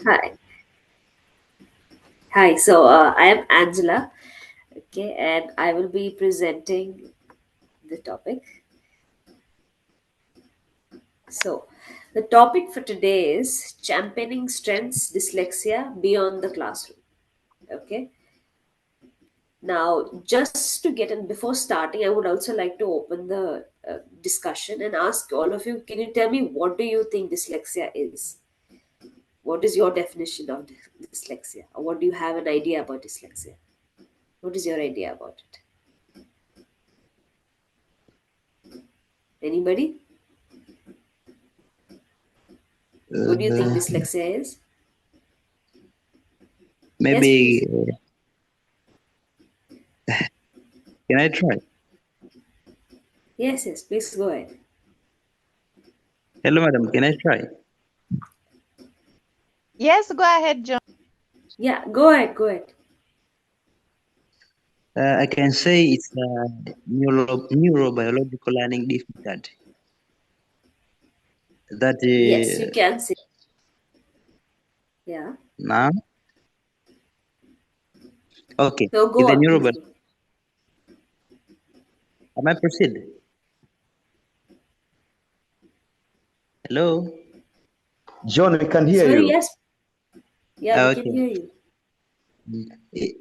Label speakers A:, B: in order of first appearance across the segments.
A: Hi. Hi. I am Angela. Okay, and I will be presenting the topic. So, the topic for today is championing strengths dyslexia beyond the classroom. Okay. Now, just to get in before starting, I would also like to open the discussion and ask all of you. Can you tell me what do you think dyslexia is? What is your definition of dyslexia, or what do you have an idea about dyslexia? What is your idea about it? Anybody? What do you think
B: Uh,
A: dyslexia is? Yes,
B: maybe
A: please.
B: can I try?
A: Yes, yes, please go ahead.
B: Hello, madam. Can I try?
C: Yes, go ahead, John.
A: Yeah, go ahead, go ahead.
B: I can say it's a neurobiological learning difficulty that
A: Yes, you can say. Yeah.
B: now okay.
A: So go
B: Is a
A: on, please go.
B: Am I proceed? Hello.
D: John, we can hear
A: Sorry,
D: you.
A: yes. Yeah, we can
B: Okay.
A: hear you.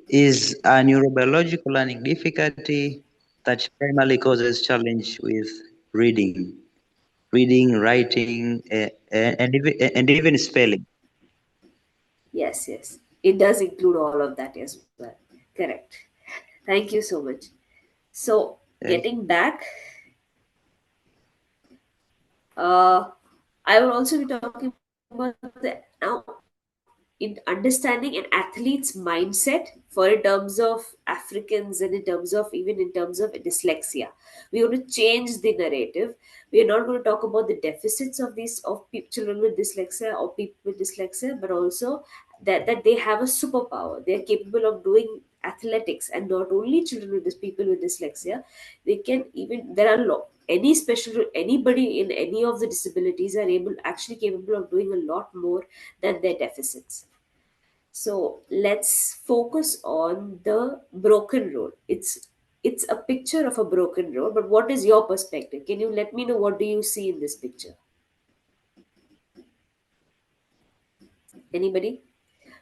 B: Is a neurobiological learning difficulty that primarily causes challenge with reading, writing, and even spelling.
A: Yes, yes. It does include all of that as well. Correct. Thank you so much. So,
B: Yes.
A: getting back, uh, I will also be talking about the now in understanding an athlete's mindset for in terms of Africans and in terms of even in terms of dyslexia. We want to change the narrative. We are not going to talk about the deficits of these children with dyslexia or people with dyslexia, but also that they have a superpower. They are capable of doing athletics, and not only children with this people with dyslexia. They can even there are any special anybody in any of the disabilities are able actually capable of doing a lot more than their deficits. So let's focus on the broken road. It's a picture of a broken road, but what is your perspective? Can you let me know what do you see in this picture? Anybody?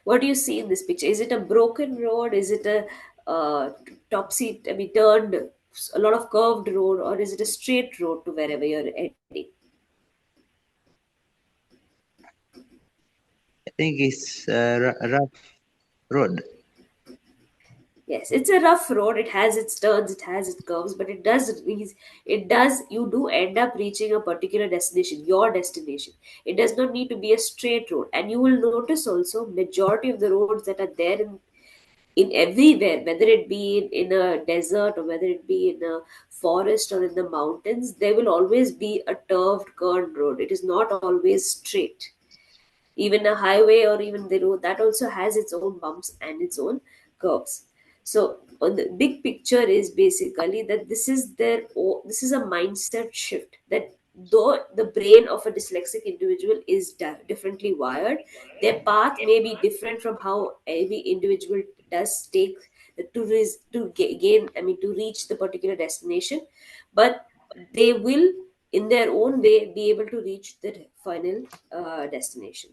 A: What do you see in this picture? Is it a broken road? Is it a topsy? I mean, turned a lot of curved road, or is it a straight road to wherever you're heading?
B: I think it's a rough road.
A: Yes, it's a rough road. It has its turns, it has its curves, but you do end up reaching a particular destination, your destination. It does not need to be a straight road. And you will notice also majority of the roads that are there in everywhere, whether it be in a desert or whether it be in a forest or in the mountains, there will always be a curved, curved road. It is not always straight. Even a highway or even the road, that also has its own bumps and its own curves. So on the big picture is basically that this is a mindset shift, that though the brain of a dyslexic individual is differently wired, their path may be different from how every individual does take gain, I mean, to reach the particular destination, but they will in their own way be able to reach the final destination,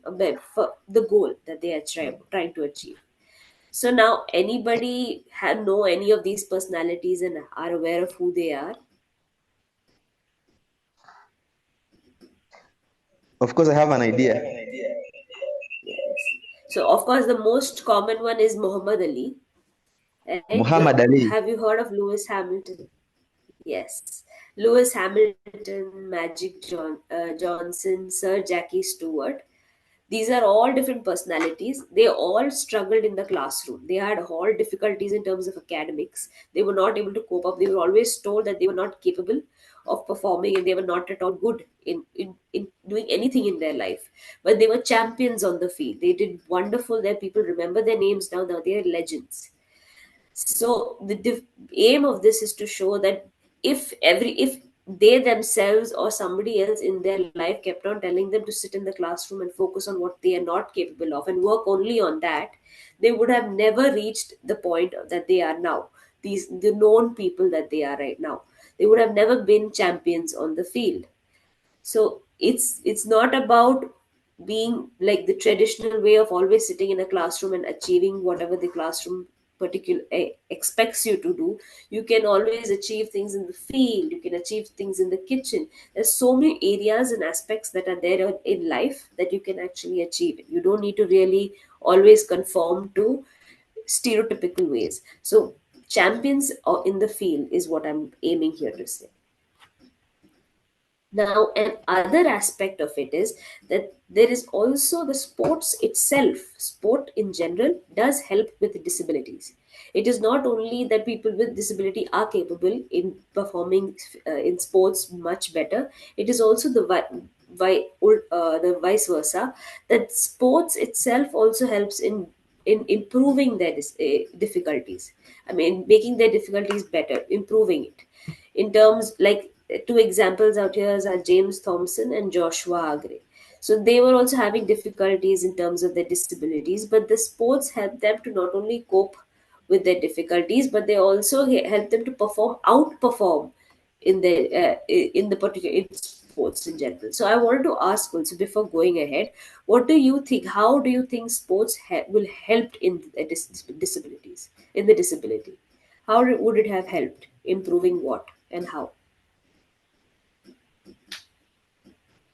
A: for the goal that they are trying to achieve. So now anybody know any of these personalities and are aware of who they are?
D: Of course, I have an idea.
A: Yes. So of course the most common one is Muhammad Ali, right?
D: Muhammad Ali.
A: Have you heard of Lewis Hamilton? Yes. Lewis Hamilton, Johnson, Sir Jackie Stewart. These are all different personalities. They all struggled in the classroom. They had all difficulties in terms of academics. They were not able to cope up. They were always told that they were not capable of performing and they were not at all good in doing anything in their life. But they were champions on the field. They did wonderful there. People remember their names now they are legends. So the aim of this is to show that if they themselves or somebody else in their life kept on telling them to sit in the classroom and focus on what they are not capable of and work only on that, they would have never reached the point that they are now, these the known people that they are right now. They would have never been champions on the field. So it's not about being like the traditional way of always sitting in a classroom and achieving whatever the classroom expects you to do. You can always achieve things in the field, you can achieve things in the kitchen. There's so many areas and aspects that are there in life that you can actually achieve it. You don't need to really always conform to stereotypical ways. So champions in the field is what I'm aiming here to say. Now, an other aspect of it is that there is also the sports itself. Sport in general does help with disabilities. It is not only that people with disability are capable in performing in sports much better. It is also the vice versa. That sports itself also helps in improving their difficulties. I mean, making their difficulties better, improving it in terms like two examples out here are James Thompson and Joshua Agre. So they were also having difficulties in terms of their disabilities, but the sports helped them to not only cope with their difficulties, but they also help them to outperform in the particular in sports in general. So I wanted to ask also before going ahead, what do you think? How do you think sports will help in the disabilities in the disability? How would it have helped improving what and how?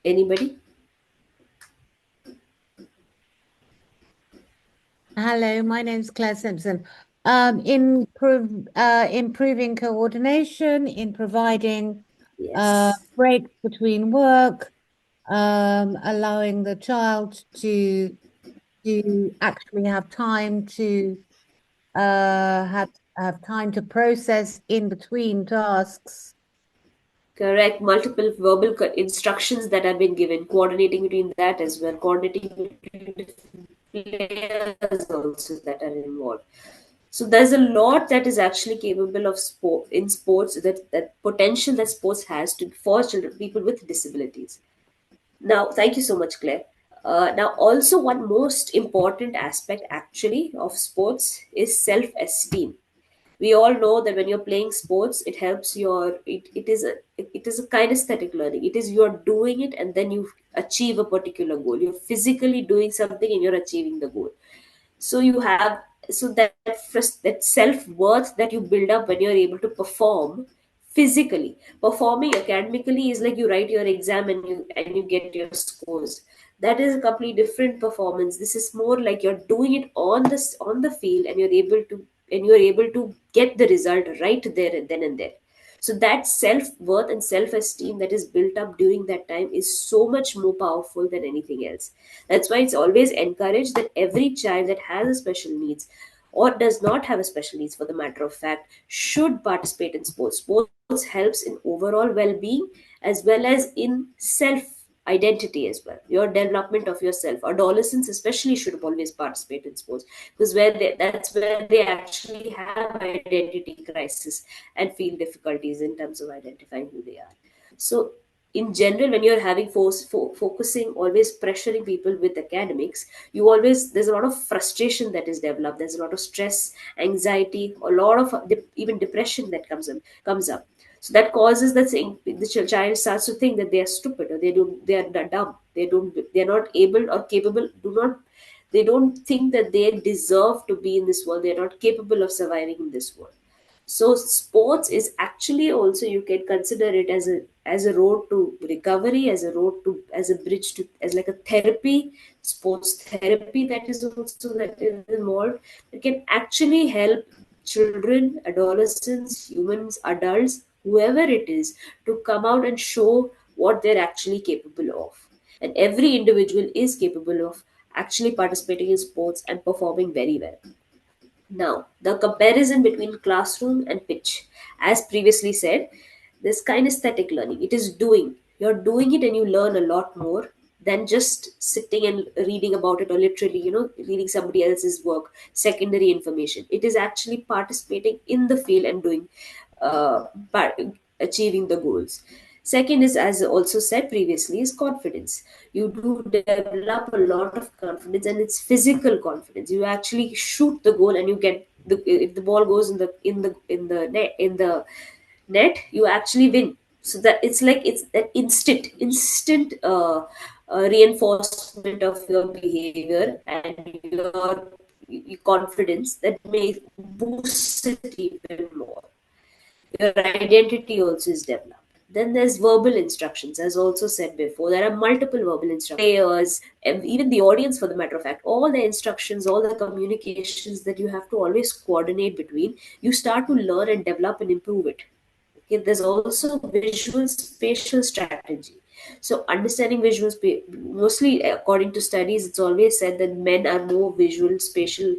A: Anybody?
C: Hello, my name's Claire Simpson. Improving coordination, in providing
A: Yes.
C: breaks between work, allowing the child to actually have time to have time to process in between tasks.
A: Correct. Multiple verbal instructions that have been given, coordinating between that as well, coordinating between different players also that are involved. So there's a lot that is actually capable of sport in sports, that potential that sports has to for children, people with disabilities. Now, thank you so much, Claire. Now, also one most important aspect actually of sports is self-esteem. We all know that when you're playing sports, it helps it is a kinesthetic learning. It is you're doing it and then you achieve a particular goal. You're physically doing something and you're achieving the goal. So you have so that self-worth that you build up when you're able to perform physically. Performing academically is like you write your exam and you get your scores. That is a completely different performance. This is more like you're doing it on the field, and you're able to get the result right there and then and there. So that self-worth and self-esteem that is built up during that time is so much more powerful than anything else. That's why it's always encouraged that every child that has a special needs or does not have a special needs for the matter of fact should participate in sports. Sports helps in overall well-being as well as in self identity as well, your development of yourself. Adolescents especially should always participate in sports, because that's where they actually have identity crisis and feel difficulties in terms of identifying who they are. So in general, when you're having focusing, always pressuring people with academics, you always there's a lot of frustration that is developed. There's a lot of stress, anxiety, a lot of even depression that comes up. So that causes that saying the child starts to think that they are stupid, or they are dumb, they're not able or capable, they don't think that they deserve to be in this world, they're not capable of surviving in this world. So sports is actually also, you can consider it as a road to recovery, as a bridge to, as like a therapy, sports therapy that is also that is involved. It can actually help children, adolescents, humans, adults, whoever it is, to come out and show what they're actually capable of. And every individual is capable of actually participating in sports and performing very well. Now, the comparison between classroom and pitch, as previously said, this kinesthetic learning, it is doing. You're doing it and you learn a lot more than just sitting and reading about it, or literally, reading somebody else's work, secondary information. It is actually participating in the field and doing, uh, part, achieving the goals. Second is, as also said previously, is confidence. You do develop a lot of confidence, and it's physical confidence. You actually shoot the goal, and you get the, if the ball goes in the net, you actually win. So that it's like it's that instant reinforcement of your behavior and your confidence that may boost it even more. Your identity also is developed. Then there's verbal instructions, as also said before. There are multiple verbal instructions. Players, and even the audience, for the matter of fact, all the instructions, all the communications that you have to always coordinate between, you start to learn and develop and improve it. Okay, there's also visual spatial strategy. So understanding mostly according to studies, it's always said that men are more visual spatial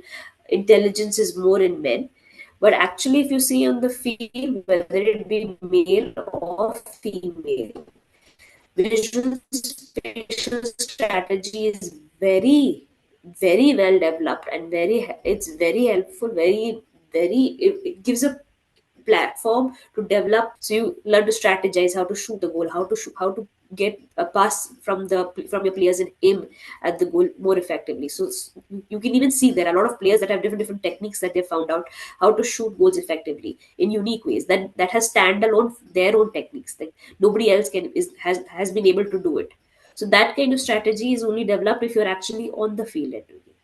A: intelligence is more in men. But actually, if you see on the field, whether it be male or female, visual spatial strategy is very, very well developed, and it's very helpful, it gives a platform to develop. So you learn to strategize how to shoot the goal, how to get a pass from your players and aim at the goal more effectively. So you can even see there are a lot of players that have different techniques that they found out how to shoot goals effectively in unique ways, that has standalone their own techniques that nobody else has been able to do it. So that kind of strategy is only developed if you're actually on the field and doing it.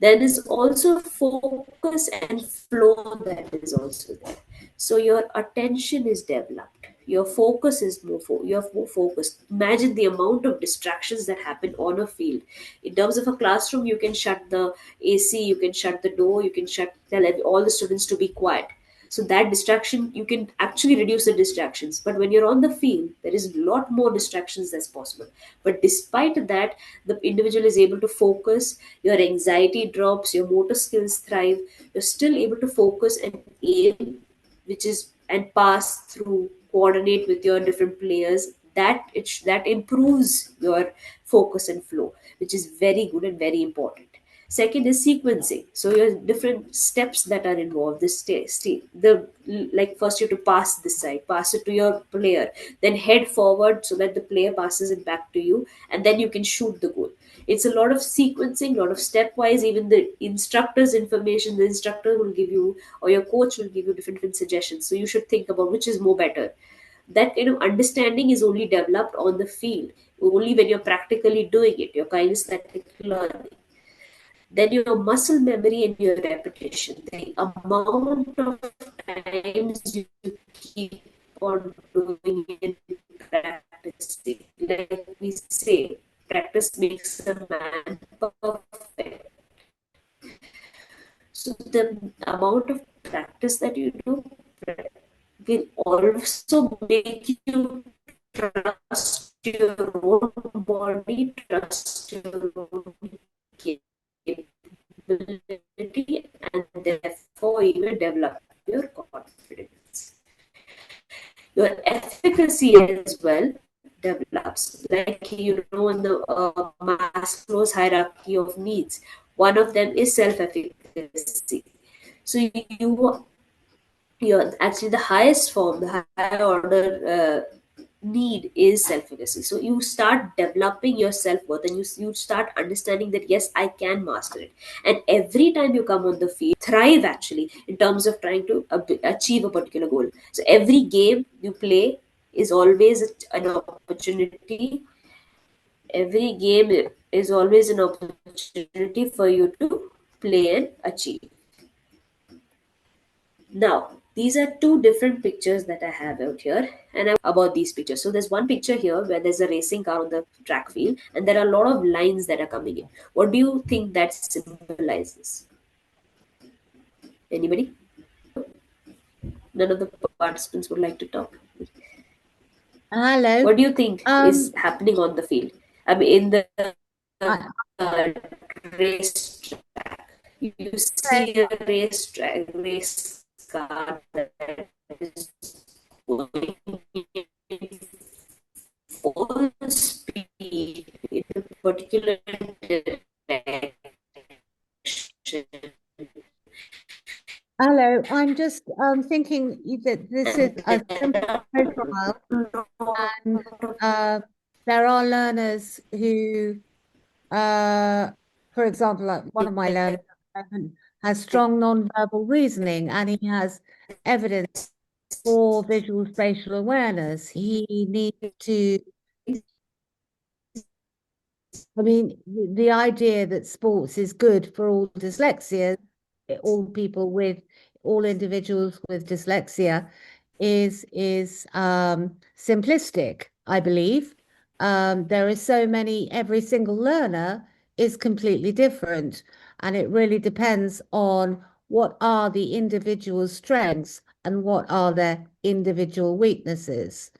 A: There is also focus and flow that is also there. So your attention is developed. Your focus is you're more focused. Imagine the amount of distractions that happen on a field. In terms of a classroom, you can shut the AC, you can shut the door, you can tell all the students to be quiet. So that distraction, you can actually reduce the distractions. But when you're on the field, there is a lot more distractions that's possible. But despite that, the individual is able to focus, your anxiety drops, your motor skills thrive, you're still able to focus and aim, which is and pass through, coordinate with your different players. That improves your focus and flow, which is very good and very important. Second is sequencing. So your different steps that are involved. Like first you have to pass this side, pass it to your player, then head forward so that the player passes it back to you, and then you can shoot the goal. It's a lot of sequencing, a lot of stepwise. Even the instructor's information, the instructor will give you, or your coach will give you different suggestions. So you should think about which is more better. That kind of understanding is only developed on the field, only when you're practically doing it, your kinesthetic learning. Then your muscle memory and your repetition, the amount of times you keep on doing it, practicing. Like we say, practice makes a man perfect. So the amount of practice that you do will also make you trust your own body, trust your own capability, and therefore even develop your confidence. Your efficacy as well develops. Like in the Maslow's hierarchy of needs, one of them is self-efficacy. So you're actually the highest form, the higher order need is self-efficacy. So you start developing your self-worth, and you start understanding that yes, I can master it. And every time you come on the field, thrive actually in terms of trying to achieve a particular goal. So every game you play is always an opportunity. Every game is always an opportunity for you to play and achieve. Now, these are two different pictures that I have out here, and about these pictures. So, there's one picture here where there's a racing car on the track field, and there are a lot of lines that are coming in. What do you think that symbolizes? Anybody? None of the participants would like to talk.
C: Hello.
A: What do you think is happening on the field? I mean, in the race track, you see a race car that is going full speed in a particular direction.
C: Hello, I'm just thinking that this is a simple profile, and there are learners who, for example, like one of my learners has strong non-verbal reasoning, and he has evidence for visual spatial awareness. He needs to, I mean, the idea that sports is good for all dyslexia, all people with, all individuals with dyslexia, is simplistic, I believe. There are so many, every single learner is completely different, and it really depends on what are the individual strengths and what are their individual weaknesses.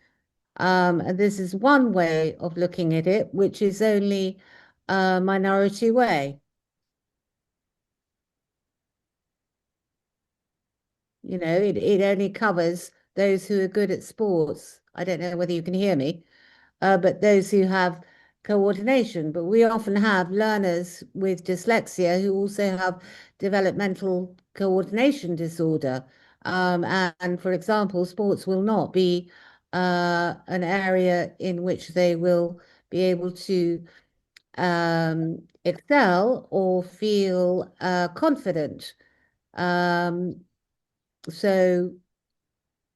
C: And this is one way of looking at it, which is only a minority way. You know, it only covers those who are good at sports. I don't know whether you can hear me, but those who have coordination. But we often have learners with dyslexia who also have developmental coordination disorder. And for example, sports will not be an area in which they will be able to excel or feel confident. Um, so,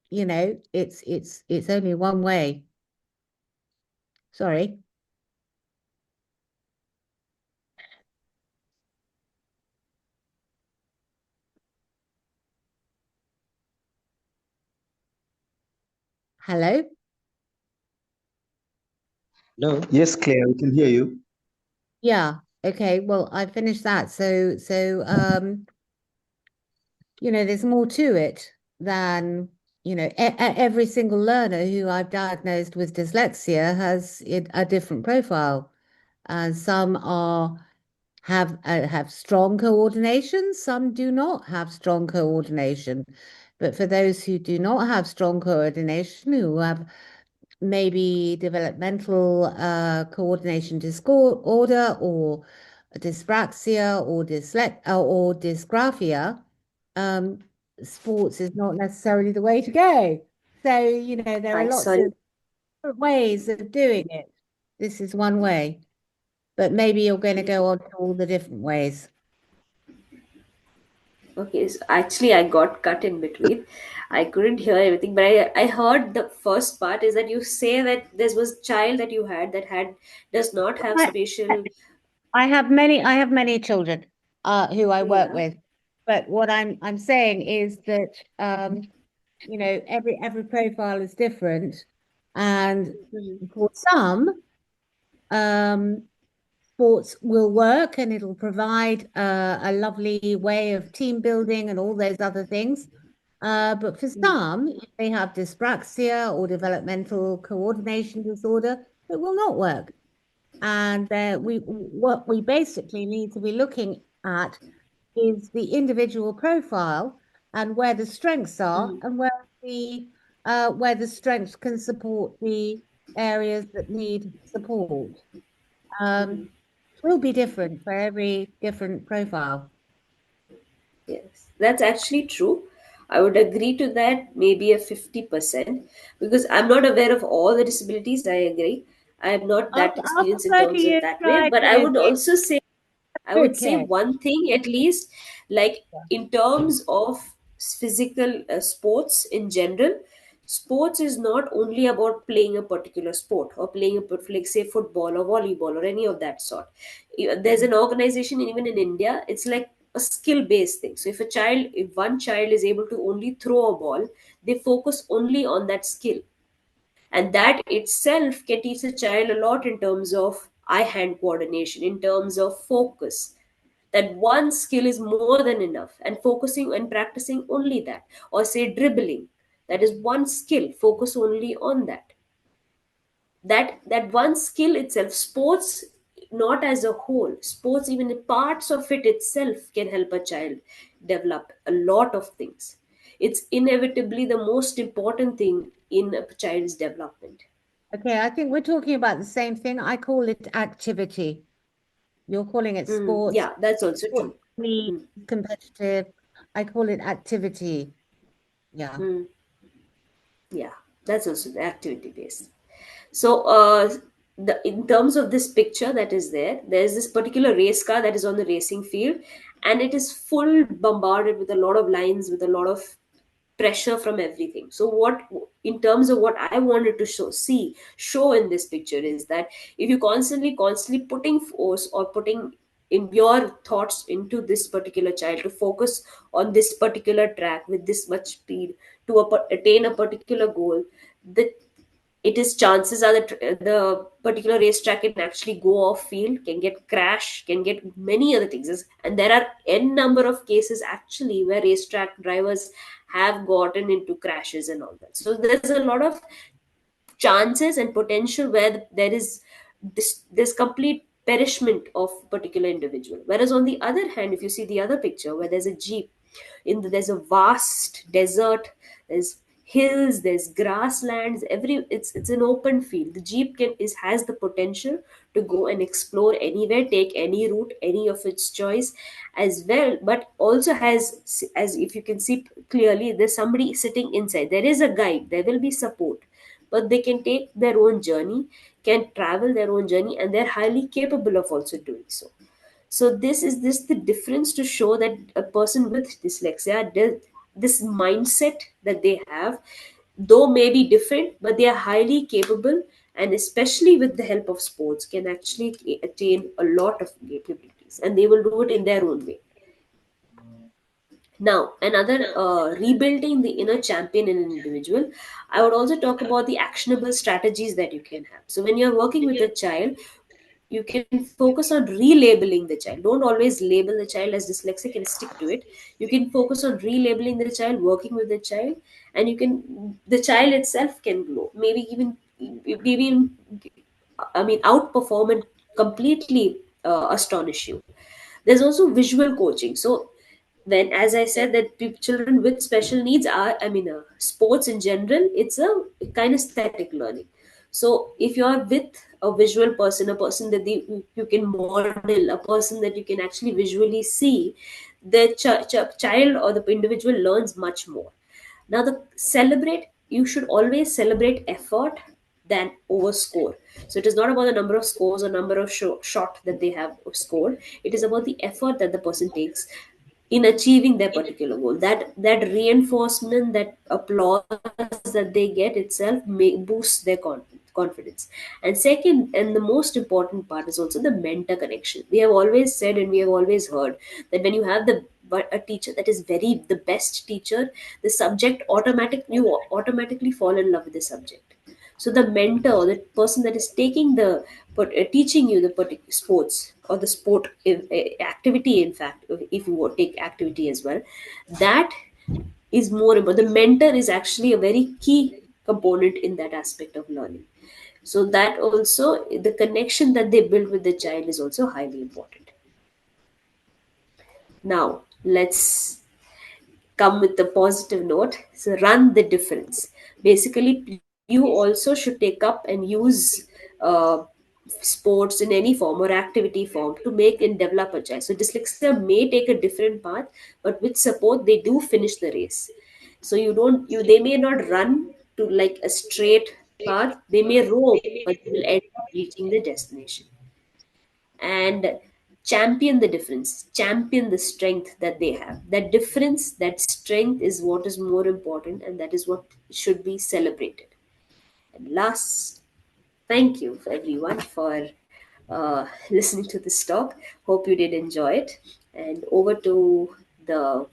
C: you know, it's only one way. Sorry. Hello?
B: Hello.
D: Yes, Claire, we can hear you.
C: Yeah. Okay. Well, I finished that. So, you know, there's more to it than, you know, every single learner who I've diagnosed with dyslexia has a different profile. And some have strong coordination, some do not have strong coordination. But for those who do not have strong coordination, who have maybe developmental coordination disorder or dyspraxia or dysgraphia, um, sports is not necessarily the way to go. So, you know, there are
A: Hi,
C: lots
A: sorry.
C: of different ways of doing it. This is one way, but maybe you're going to go on to all the different ways.
A: Okay, so actually, I got cut in between. I couldn't hear everything, but I heard the first part is that you say that there was a child that you had that had does not have
C: I,
A: spatial.
C: I have many children who I work
A: Yeah.
C: with, but what I'm saying is that you know, every profile is different, and
A: Mhm.
C: for some, um, sports will work and it'll provide a lovely way of team building and all those other things. But for
A: Mhm.
C: some, if they have dyspraxia or developmental coordination disorder, it will not work. And what we basically need to be looking at is the individual profile and where the strengths are
A: Mhm.
C: and where the strengths can support the areas that need support.
A: Mhm.
C: It will be different for every different profile.
A: Yes, that's actually true. I would agree to that, maybe a 50%, because I'm not aware of all the disabilities. I agree. I am not that
C: I'll
A: experienced in
C: prefer to
A: terms of
C: you
A: that way,
C: try,
A: but
C: Kirsty.
A: I would say
C: Okay.
A: one thing at least, like in terms of physical sports in general, sports is not only about playing a particular sport or playing like say football or volleyball or any of that sort. There's an organization even in India. It's like a skill based thing. So if one child is able to only throw a ball, they focus only on that skill, and that itself can teach a child a lot in terms of eye hand coordination, in terms of focus, that one skill is more than enough, and focusing and practicing only that, or say dribbling, that is one skill, focus only on that. That one skill itself, sports, not as a whole, sports, even the parts of it itself can help a child develop a lot of things. It's inevitably the most important thing in a child's development.
C: Okay, I think we're talking about the same thing. I call it activity. You're calling it
A: Mhm.
C: sports.
A: Yeah, that's also
C: Sports
A: true.
C: for me
A: Mm.
C: is competitive. I call it activity. Yeah.
A: Yeah, that's also the activity based. So, in terms of this picture that is there, there's this particular race car that is on the racing field, and it is full bombarded with a lot of lines, with a lot of pressure from everything. So, what in terms of what I wanted to show in this picture is that if you constantly putting force or putting in your thoughts into this particular child to focus on this particular track with this much speed to attain a particular goal, the it is chances are that the particular racetrack can actually go off field, can get crash, can get many other things. And there are n number of cases actually where racetrack drivers have gotten into crashes and all that. So there's a lot of chances and potential where there is this complete perishment of particular individual. Whereas on the other hand, if you see the other picture where there's a jeep, there's a vast desert, there's hills, there's grasslands, it's an open field. The jeep has the potential to go and explore anywhere, take any route, any of its choice as well, but also has, as if you can see clearly, there's somebody sitting inside. There is a guide, there will be support, but they can take their own journey, can travel their own journey, and they're highly capable of also doing so. So this the difference to show that a person with dyslexia, this mindset that they have, though may be different, but they are highly capable, and especially with the help of sports, can actually attain a lot of capabilities, and they will do it in their own way. Now, another rebuilding the inner champion in an individual, I would also talk about the actionable strategies that you can have. So, when you're working with a child, you can focus on relabeling the child. Don't always label the child as dyslexic and stick to it. You can focus on relabeling the child, working with the child, and the child itself can grow. Maybe outperform and completely astonish you. There's also visual coaching. So when, as I said, that children with special needs are, sports in general, it's a kind of static learning. So if you're with a visual person, a person that you can model, a person that you can actually visually see, the child or the individual learns much more. Now, you should always celebrate effort than over score. So it is not about the number of scores or number of shot that they have scored. It is about the effort that the person takes in achieving their particular goal. That reinforcement, that applause that they get itself boosts their confidence. And second, and the most important part, is also the mentor connection. We have always said and we have always heard that when you have a teacher that is the best teacher, the subject you automatically fall in love with the subject. So the mentor, the person that is teaching you the particular sports or the sport activity, in fact, if you would take activity as well, that is more about. The mentor is actually a very key component in that aspect of learning. So that also, the connection that they build with the child is also highly important. Now let's come with the positive note. So run the difference. Basically, you also should take up and use sports in any form or activity form to make and develop a child. So dyslexia may take a different path, but with support, they do finish the race. So they may not run to like a straight path. They may roam, but they will end up reaching the destination. And champion the strength that they have. That difference, that strength is what is more important, and that is what should be celebrated. And last, thank you everyone for listening to this talk. Hope you did enjoy it. And over to the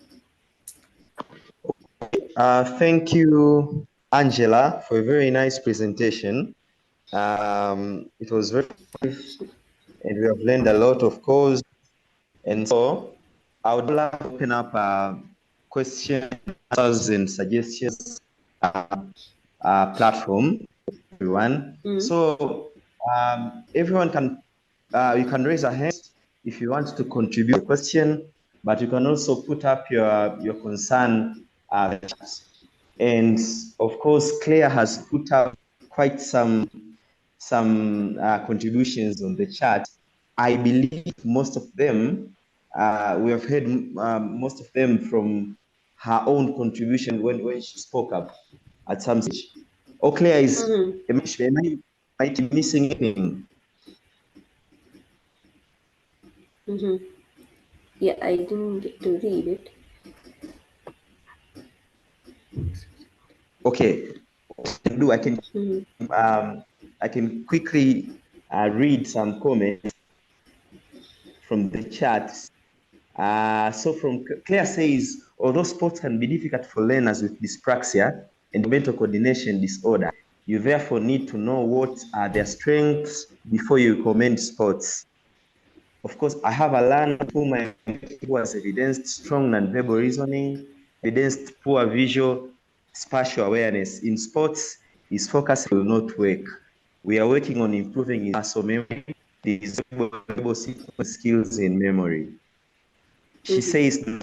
D: Thank you, Angela, for a very nice presentation. It was very, and we have learned a lot, of course. And so I would like to open up questions, answers, and suggestions platform, everyone.
A: mm,
D: So everyone you can raise a hand if you want to contribute a question, but you can also put up your concern. And of course, Claire has put up quite some contributions on the chat. I believe most of them we have heard most of them from her own contribution when she spoke up at some stage. Oh, Claire is, might be missing anything.
A: Yeah, I didn't get to read it.
D: Okay, I can I can quickly read some comments from the chat. So from Claire says, although sports can be difficult for learners with dyspraxia and mental coordination disorder, you therefore need to know what are their strengths before you recommend sports. Of course, I have a learner who has evidenced strong nonverbal reasoning, evidenced poor visual spatial awareness. In sports, his focus will not work. We are working on improving his muscle memory, his verbal skills in memory. She says the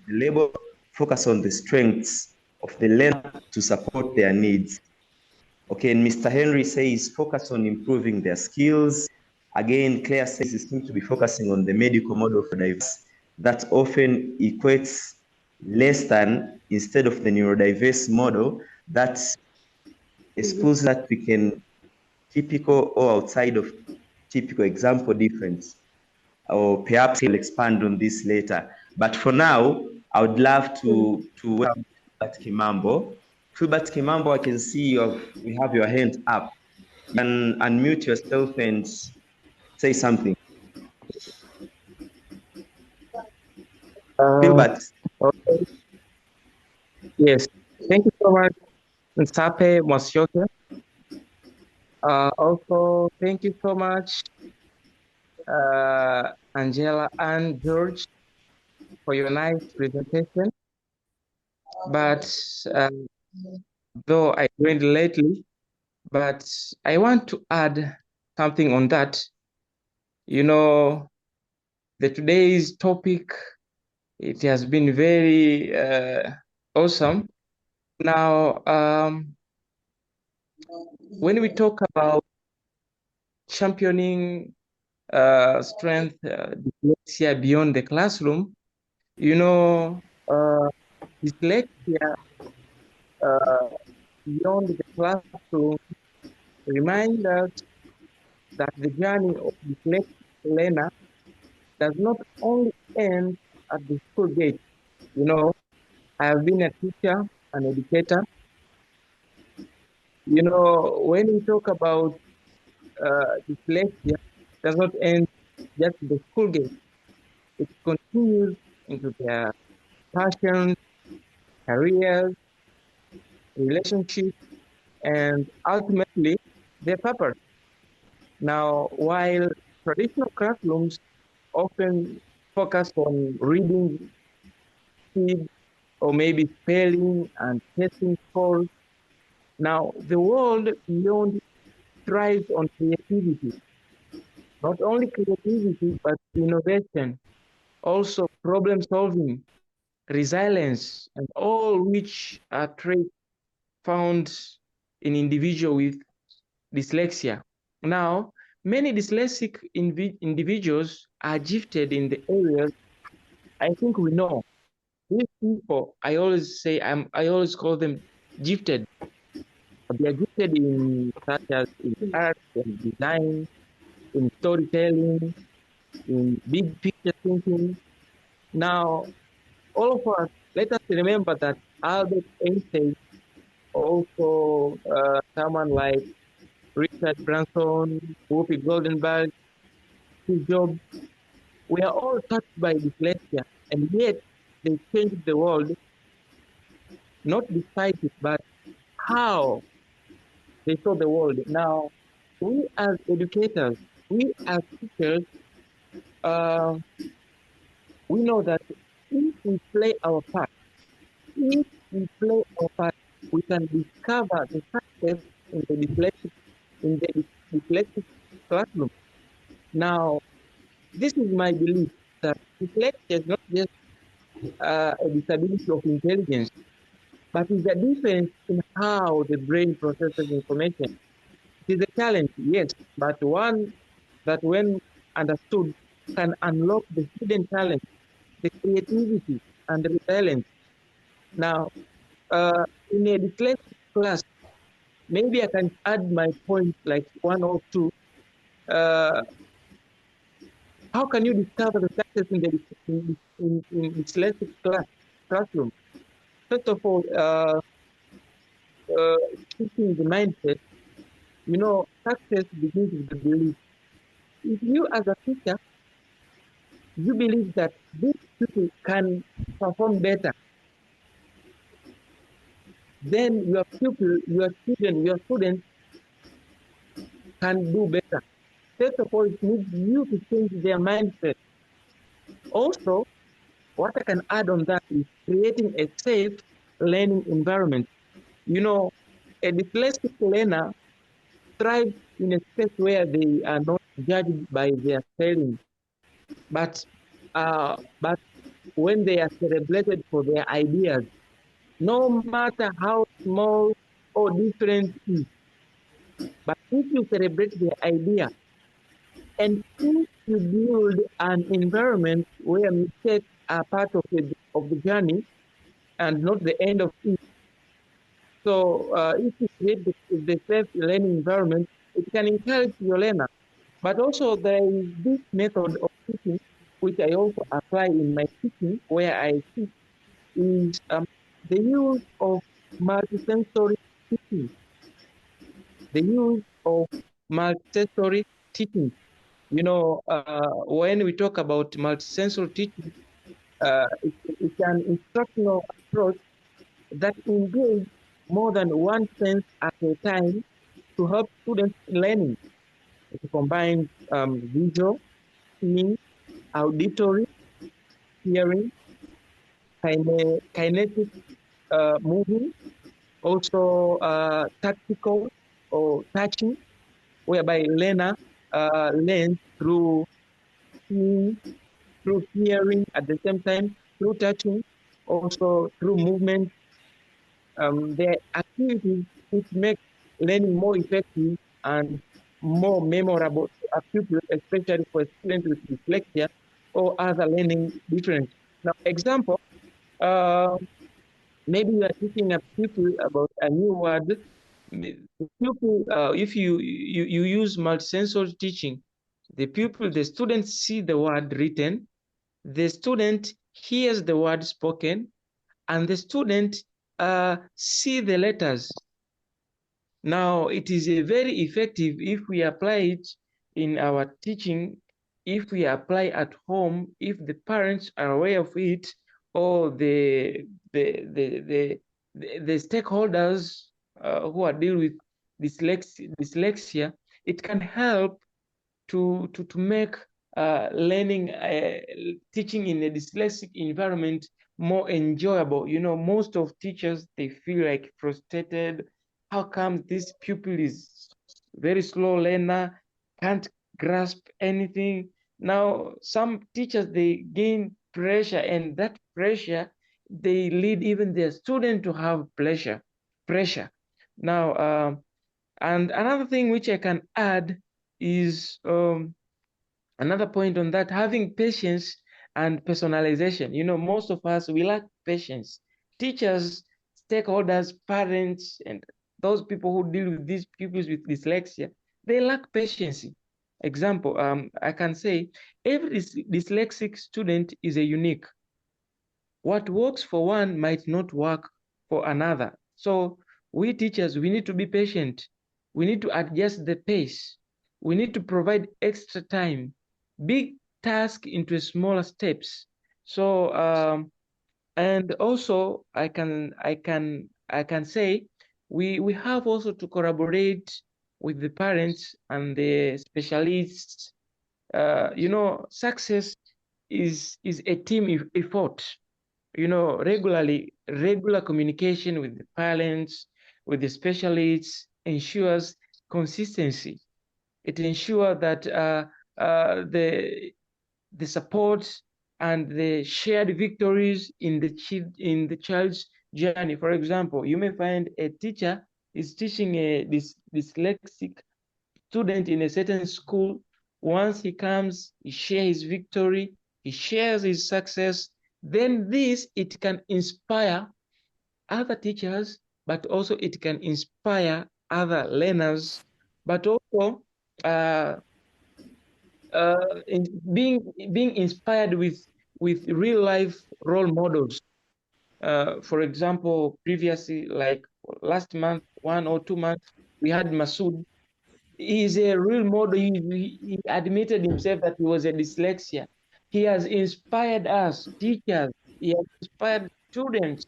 D: label focus on the strengths of the learner to support their needs. Okay, and Mr. Henry says focus on improving their skills. Again, Claire says it seems to be focusing on the medical model for diverse that often equates less than instead of the neurodiverse model that excludes that we can typical or outside of typical example difference. Or perhaps he'll expand on this later. But for now, I would love to welcome Filbert Kimambo. Filbert Kimambo, I can see you have your hand up. You can unmute yourself and say something.
E: Uh,
D: Filbert.
E: okay. Yes, thank you so much, Nsape Mosyoke. Also, thank you so much, Angela and George, for your nice presentation. But though I joined lately, but I want to add something on that. You know, the today's topic, it has been very awesome. Now, when we talk about championing strength, dyslexia beyond the classroom, you know, dyslexia beyond the classroom reminds us that the journey of dyslexic learner does not only end at the school gate. You know, I have been a teacher, an educator. You know, when we talk about dyslexia, does not end just the school gate. It continues into their passions, careers, relationships, and ultimately their purpose. Now, while traditional classrooms often focus on reading speed or maybe spelling and testing scores, now the world beyond thrives on creativity. Not only creativity, but innovation, also problem solving, resilience, and all which are traits found in individual with dyslexia. Now, many dyslexic individuals are gifted in the areas I think we know. These people, I always say, I always call them gifted. They are gifted in such as in art and design, in storytelling, in big picture thinking. Now, all of us, let us remember that Albert Einstein, also someone like Richard Branson, Whoopi Goldenberg, Steve Jobs, we are all touched by dyslexia, and yet they changed the world, not despite it, but how they saw the world. Now, we as educators, we as teachers, uh, we know that if we play our part, if we play our part, we can discover the success in the dyslexic classroom. Now, this is my belief that dyslexia is not just a disability of intelligence, but is a difference in how the brain processes information. It is a challenge, yes, but one that when understood can unlock the hidden talent, the creativity, and the resilience. Now, in a dyslexic class, maybe I can add my point like one or two. Uh, how can you discover the success in the dyslexic classroom? First of all, shifting the mindset. You know, success begins with the belief. If you, as a teacher, you believe that these people can perform better, then your pupil, your students can do better. First of all, it needs you to change their mindset. Also, what I can add on that is creating a safe learning environment. You know, a dyslexic learner thrives in a space where they are not judged by their spelling, but when they are celebrated for their ideas, no matter how small or different it is. But if you celebrate their idea and if you build an environment where mistakes are part of the journey and not the end of it. So if you create the safe learning environment, it can encourage your learner. But also there is this method of teaching, which I also apply in my teaching, where I teach, is the use of multisensory teaching. The use of multisensory teaching. You know, when we talk about multisensory teaching, it's an instructional approach that engages more than one sense at a time to help students in learning. It combines visual, seeing, auditory, hearing, kinetic moving, also tactical or touching, whereby learner learns through seeing, through hearing at the same time, through touching, also through movement. The activities which make learning more effective and more memorable to a pupil, especially for students with dyslexia or other learning difference. Now, example, uh, maybe you are teaching a pupil about a new word. The pupil, if you use multisensory teaching, the student see the word written, the student hears the word spoken, and the student see the letters. Now, it is a very effective if we apply it in our teaching, if we apply at home, if the parents are aware of it, or the, the, the, the stakeholders who are dealing with dyslexia, it can help to make learning, teaching in a dyslexic environment more enjoyable. You know, most of teachers, they feel like frustrated. How come this pupil is very slow learner, can't grasp anything? Now, some teachers, they gain pressure, and that pressure, they lead even their student to have pressure. Now, and another thing which I can add is another point on that, having patience and personalization. You know, most of us, we lack patience. Teachers, stakeholders, parents, and those people who deal with these pupils with dyslexia, they lack patience. Example, I can say every dyslexic student is a unique. What works for one might not work for another. So we teachers, we need to be patient. We need to adjust the pace. We need to provide extra time, big task into smaller steps. So and also I can say we have also to collaborate with the parents and the specialists. You know, success is a team effort. You know, regular communication with the parents, with the specialists ensures consistency. It ensures that the support and the shared victories in the child's journey. For example, you may find a teacher is teaching a dyslexic student in a certain school. Once he comes, he shares his victory, he shares his success. Then it can inspire other teachers, but also it can inspire other learners, but also being inspired with real life role models. For example, previously, like last month, 1 or 2 months, we had Masood. He is a real model. He admitted himself that he was a dyslexia. He has inspired us, teachers. He has inspired students.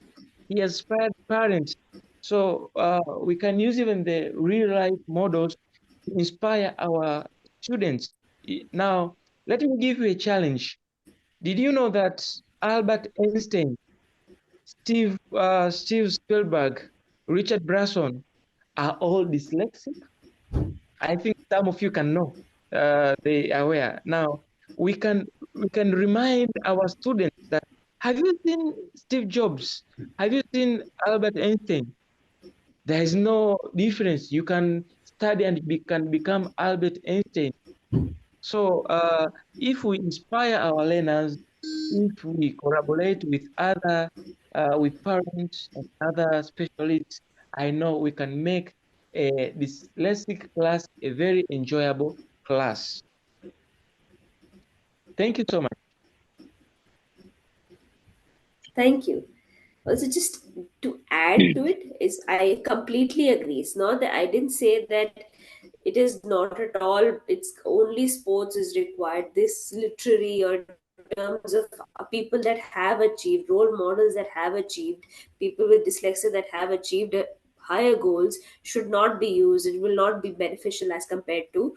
E: He has inspired parents. So we can use even the real life models to inspire our students. Now, let me give you a challenge. Did you know that Albert Einstein, Steve Spielberg, Richard Branson are all dyslexic? I think some of you can know. They are aware. Now we can remind our students that, have you seen Steve Jobs? Have you seen Albert Einstein? There is no difference. You can study and can become Albert Einstein. So if we inspire our learners, if we collaborate with parents and other specialists, I know we can make a dyslexic class a very enjoyable class. Thank you so much.
A: Thank you. Also, just to add to it, is I completely agree. It's not that I didn't say that it is not at all, it's only sports is required. This literary or terms of people that have achieved, role models that have achieved, people with dyslexia that have achieved higher goals should not be used. It will not be beneficial as compared to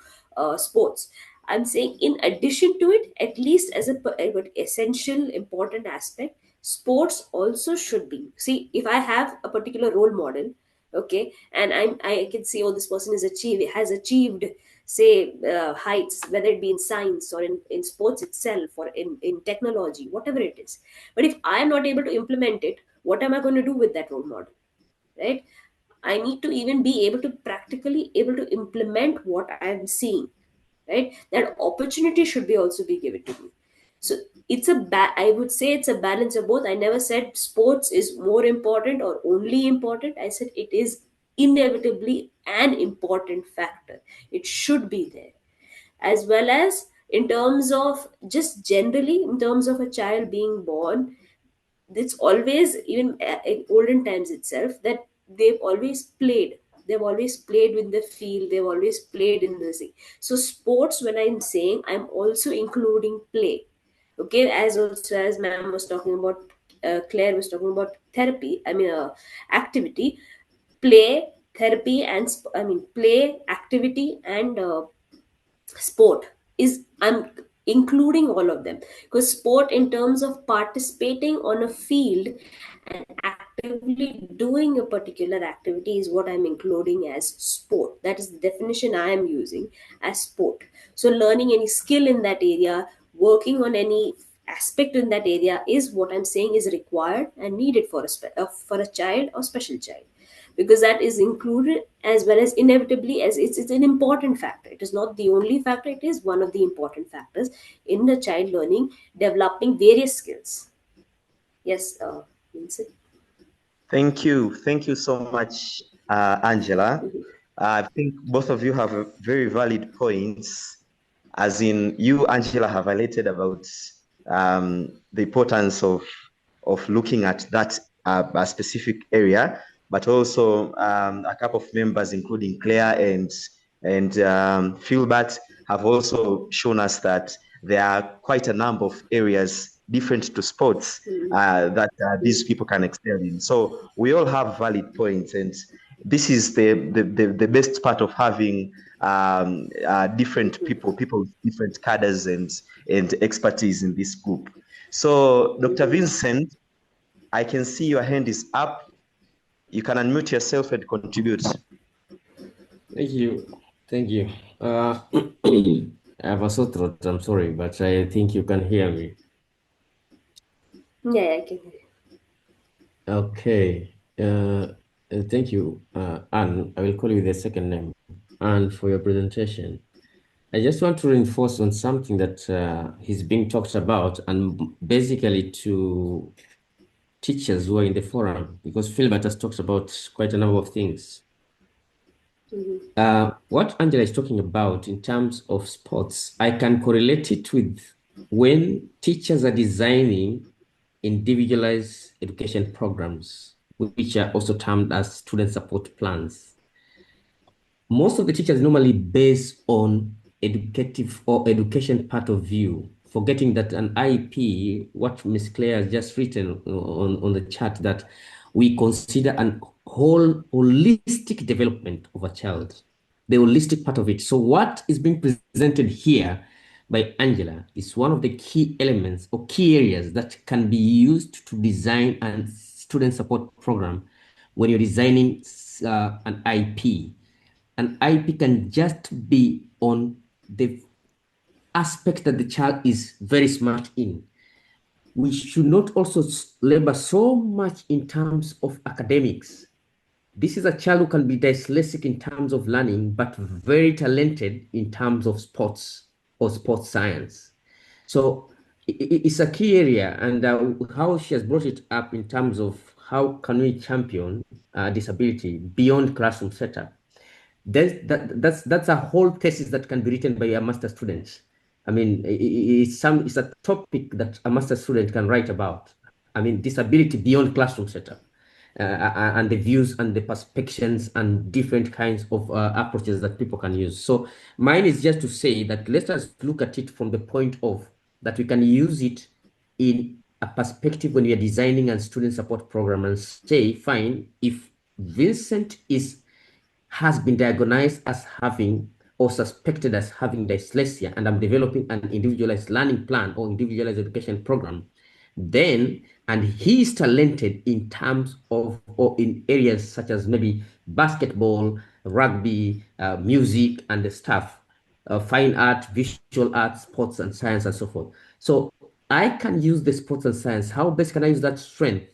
A: sports. I'm saying, in addition to it, at least as a essential important aspect, sports also should be. See, if I have a particular role model, okay, and I can see, oh, this person has achieved, say, heights, whether it be in science or in sports itself or in technology, whatever it is. But if I am not able to implement it, what am I going to do with that role model, right? I need to even be able to practically able to implement what I am seeing, right? That opportunity should be also be given to me. So it's I would say it's a balance of both. I never said sports is more important or only important. I said it is inevitably an important factor. It should be there, as well as in terms of just generally in terms of a child being born. It's always, even in olden times itself, that they've always played with the field, they've always played in the sea. So sports, when I'm saying, I'm also including play. Okay, as also as ma'am was talking about, Claire was talking about therapy, I mean, activity, play, therapy, and play, activity, and sport is, I'm including all of them, because sport in terms of participating on a field and actively doing a particular activity is what I'm including as sport. That is the definition I am using as sport. So learning any skill in that area, working on any aspect in that area, is what I'm saying is required and needed for for a child or special child, because that is included, as well as inevitably, as it's an important factor. It is not the only factor, it is one of the important factors in the child learning, developing various skills. Yes, Vincent.
D: Thank you so much, Angela. I think both of you have very valid points. As in, you, Angela, have highlighted about the importance of looking at that a specific area, but also a couple of members, including Claire and Philbert, have also shown us that there are quite a number of areas different to sports that these people can excel in. So we all have valid points, and this is the best part of having different people with different cadres and expertise in this group. So, Dr. Vincent, I can see your hand is up. You can unmute yourself and contribute.
F: Thank you. Thank you. I have a sore throat, I'm sorry, but I think you can hear me.
A: Yeah, I can hear you.
F: Okay. Thank you, Anne. I will call you the second name. And for your presentation. I just want to reinforce on something that is being talked about, and basically to teachers who are in the forum, because Philbert has talked about quite a number of things. What Angela is talking about in terms of sports, I can correlate it with when teachers are designing individualized education programs, which are also termed as student support plans. Most of the teachers normally base on educative or education part of view, forgetting that an IEP, what Ms. Claire has just written on the chat, that we consider an whole holistic development of a child, the holistic part of it. So what is being presented here by Angela is one of the key elements or key areas that can be used to design a student support program when you're designing an IEP. An IP can just be on the aspect that the child is very smart in. We should not also labor so much in terms of academics. This is a child who can be dyslexic in terms of learning, but very talented in terms of sports or sports science. So it's a key area, and how she has brought it up in terms of how can we champion disability beyond classroom setup. That's a whole thesis that can be written by a master student. I mean, it's a topic that a master student can write about. I mean, disability beyond classroom setup, and the views and the perspectives and different kinds of approaches that people can use. So mine is just to say that let us look at it from the point of that we can use it in a perspective when we are designing a student support program and say, fine, if Vincent has been diagnosed as having or suspected as having dyslexia, and I'm developing an individualized learning plan or individualized education program, then, and he is talented in terms of, or in areas such as maybe basketball, rugby, music, and the stuff, fine art, visual art, sports and science, and so forth. So I can use the sports and science. How best can I use that strength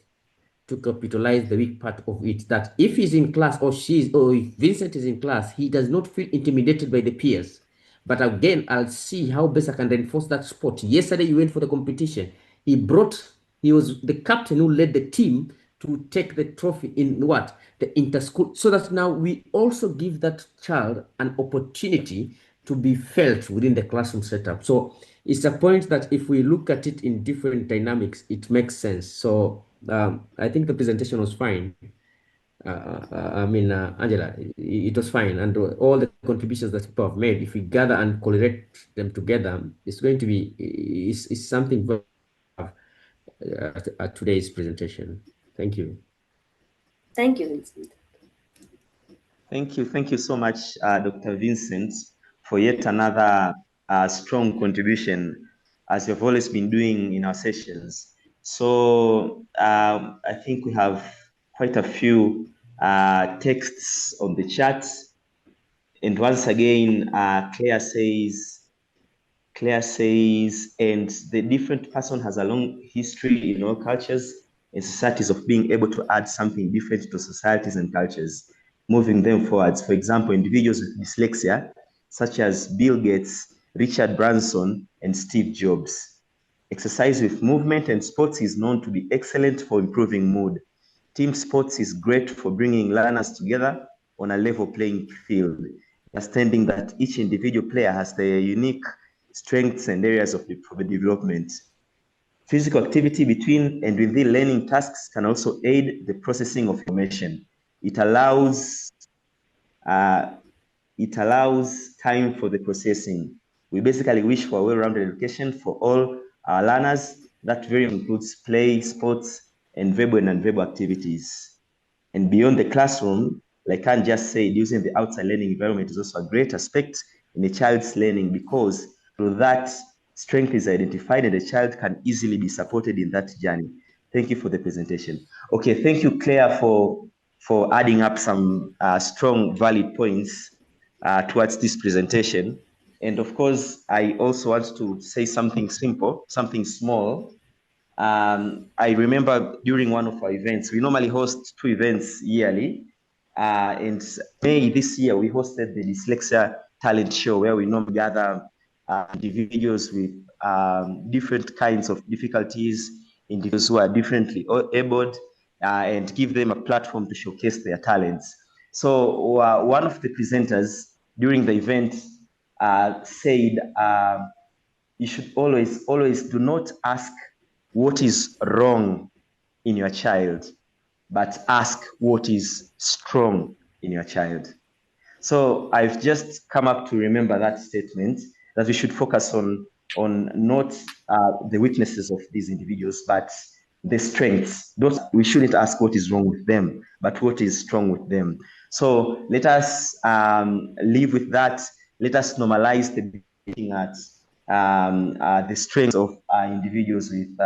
F: to capitalize the weak part of it, that if he's in class or if Vincent is in class, he does not feel intimidated by the peers. But again, I'll see how best I can reinforce that sport. Yesterday, he went for the competition. He was the captain who led the team to take the trophy in what? The inter-school. So that now we also give that child an opportunity to be felt within the classroom setup. So it's a point that if we look at it in different dynamics, it makes sense. So I think the presentation was fine. Angela, it was fine. And all the contributions that people have made, if we gather and correlate them together, it's going to be it's something very at today's presentation. Thank you.
A: Thank you, Vincent.
D: Thank you so much, Dr. Vincent, for yet another strong contribution, as you've always been doing in our sessions. So I think we have quite a few texts on the chat. And once again, Claire says, and the different person has a long history in all cultures and societies of being able to add something different to societies and cultures, moving them forwards. For example, individuals with dyslexia, such as Bill Gates, Richard Branson, and Steve Jobs. Exercise with movement and sports is known to be excellent for improving mood. Team sports is great for bringing learners together on a level playing field, understanding that each individual player has their unique strengths and areas of development. Physical activity between and within learning tasks can also aid the processing of information. It allows time for the processing. We basically wish for a well-rounded education for all our learners. That very includes play, sports, and verbal and non-verbal activities. And beyond the classroom, like Anne just said, using the outside learning environment is also a great aspect in a child's learning, because through that, strength is identified and the child can easily be supported in that journey. Thank you for the presentation. Okay, thank you, Claire, for adding up some strong, valid points towards this presentation. And of course, I also want to say something simple, something small. I remember during one of our events, we normally host 2 events yearly. In May this year, we hosted the Dyslexia Talent Show, where we normally gather individuals with different kinds of difficulties individuals who are differently abled and give them a platform to showcase their talents. So one of the presenters during the event said, you should always do not ask what is wrong in your child, but ask what is strong in your child. So I've just come up to remember that statement, that we should focus on not the weaknesses of these individuals, but the strengths. We shouldn't ask what is wrong with them, but what is strong with them. So let us live with that. Let us normalize the looking at the strengths of individuals with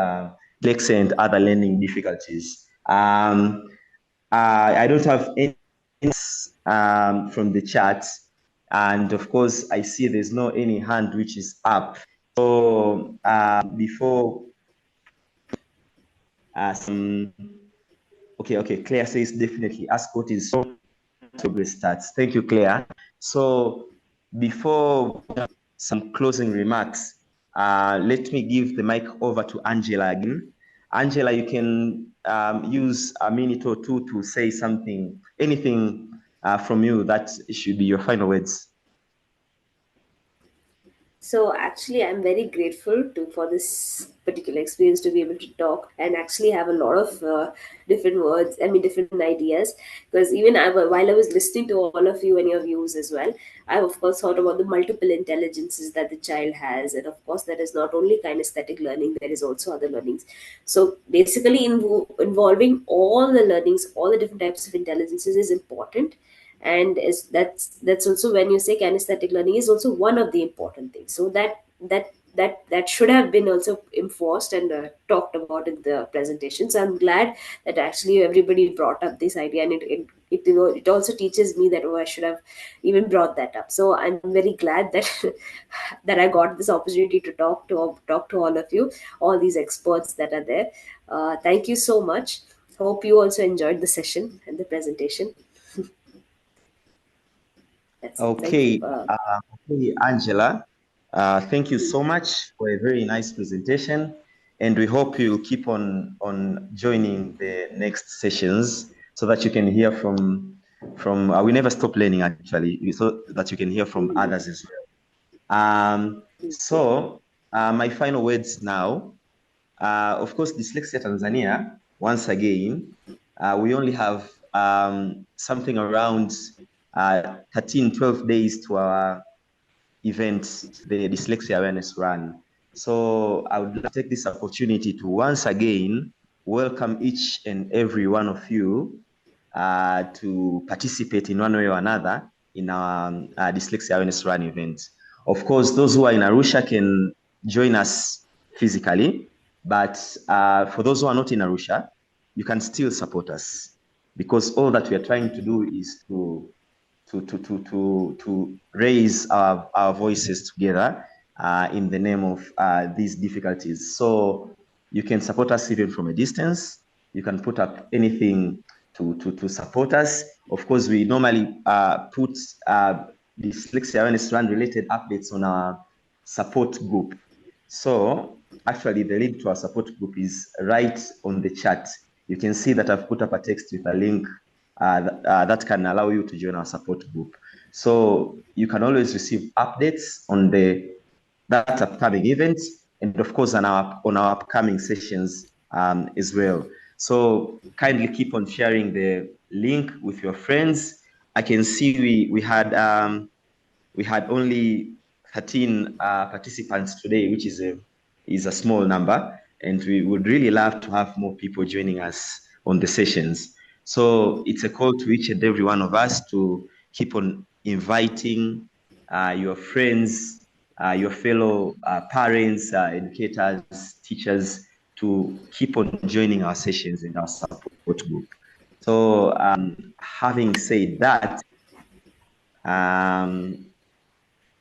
D: dyslexia and other learning difficulties. I don't have any from the chat, and of course I see there's no any hand which is up. So before okay, Claire says definitely ask what is progress starts. Thank you, Claire. So before some closing remarks, let me give the mic over to Angela again. Angela, you can use a minute or two to say something, anything from you that should be your final words.
A: So actually, I'm very grateful for this particular experience to be able to talk and actually have a lot of different words. I mean, different ideas. Because even while I was listening to all of you and your views as well, I of course thought about the multiple intelligences that the child has, and of course, there is not only kinesthetic learning; there is also other learnings. So basically, involving all the learnings, all the different types of intelligences is important, and that's also when you say kinesthetic learning is also one of the important things, so that should have been also enforced and talked about in the presentation. So I'm glad that actually everybody brought up this idea, and it also teaches me that, oh, I should have even brought that up. So I'm very glad that that I got this opportunity to talk to all of you, all these experts that are there. Thank you so much. Hope you also enjoyed the session and the presentation. That's it. Thank you.
D: Okay, Angela, thank you so much for a very nice presentation, and we hope you'll keep on joining the next sessions so that you can hear from we never stop learning actually, so that you can hear from others as well. So my final words now. Of course, Dyslexia Tanzania, once again, we only have something around 13, 12 days to our event, the Dyslexia Awareness Run. So I would like to take this opportunity to once again welcome each and every one of you to participate in one way or another in our Dyslexia Awareness Run event. Of course, those who are in Arusha can join us physically, but for those who are not in Arusha, you can still support us, because all that we are trying to do is to raise our voices together in the name of these difficulties. So you can support us even from a distance. You can put up anything to support us. Of course, we normally put Dyslexia Awareness Run related updates on our support group. So actually the link to our support group is right on the chat. You can see that I've put up a text with a link that can allow you to join our support group. So you can always receive updates on that upcoming event, and of course on our upcoming sessions as well. So kindly keep on sharing the link with your friends. I can see we had only 13 participants today, which is a small number, and we would really love to have more people joining us on the sessions. So it's a call to each and every one of us to keep on inviting your friends, your fellow parents, educators, teachers, to keep on joining our sessions in our support group. So having said that,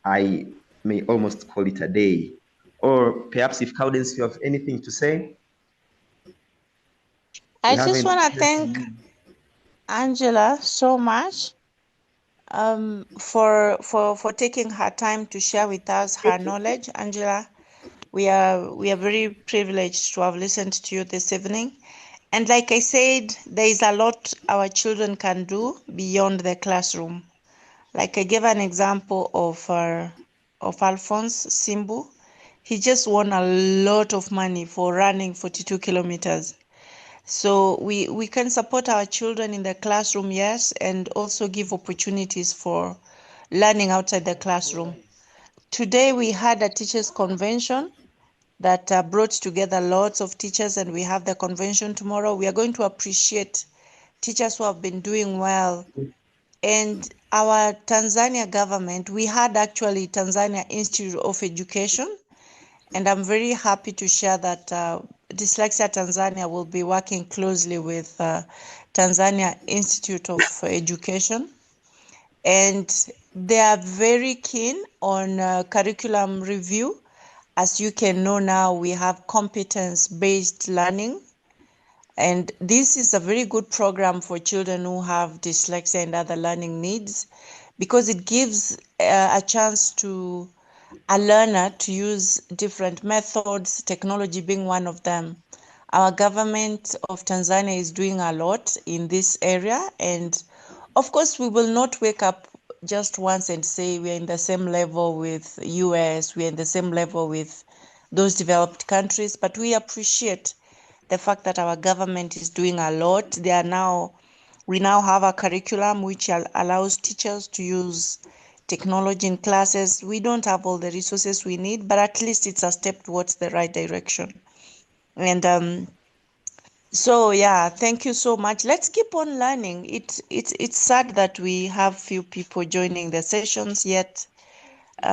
D: I may almost call it a day. Or perhaps if Cowdens, you have anything to say?
G: I just want to thank Angela so much for taking her time to share with us her knowledge. Angela, We are very privileged to have listened to you this evening. And like I said, there is a lot our children can do beyond the classroom. Like I gave an example of Alphonse Simbu. He just won a lot of money for running 42 kilometers. So we can support our children in the classroom, yes, and also give opportunities for learning outside the classroom. Today we had a teachers convention that brought together lots of teachers, and we have the convention tomorrow. We are going to appreciate teachers who have been doing well. And our Tanzania government, we had actually Tanzania Institute of Education, and I'm very happy to share that Dyslexia Tanzania will be working closely with Tanzania Institute of Education, and they are very keen on curriculum review. As you can know now, we have competence-based learning, and this is a very good program for children who have dyslexia and other learning needs, because it gives a chance to a learner to use different methods, technology being one of them. Our government of Tanzania is doing a lot in this area, and of course we will not wake up just once and say we're in the same level with US, we're in the same level with those developed countries, but we appreciate the fact that our government is doing a lot. We now have a curriculum which allows teachers to use technology in classes. We don't have all the resources we need, but at least it's a step towards the right direction. And so yeah, thank you so much. Let's keep on learning. It's sad that we have few people joining the sessions, yet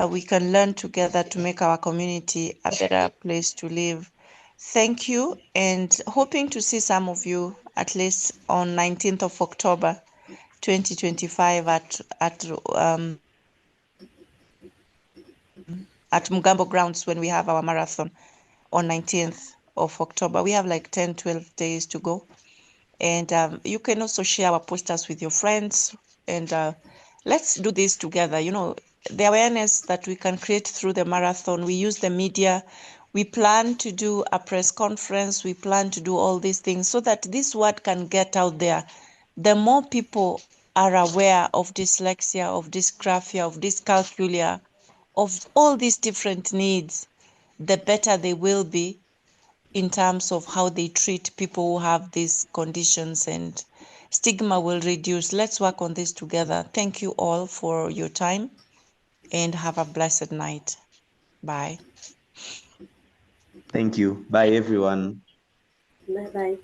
G: we can learn together to make our community a better place to live. Thank you, and hoping to see some of you at least on 19th of October 2025 at Mugambo grounds when we have our marathon on 19th of October. We have like 10, 12 days to go. And you can also share our posters with your friends, and let's do this together. You know, the awareness that we can create through the marathon, we use the media, we plan to do a press conference, we plan to do all these things so that this word can get out there. The more people are aware of dyslexia, of dysgraphia, of dyscalculia, of all these different needs, the better they will be in terms of how they treat people who have these conditions, and stigma will reduce. Let's work on this together. Thank you all for your time, and have a blessed night. Bye.
D: Thank you. Bye, everyone.
A: Bye bye.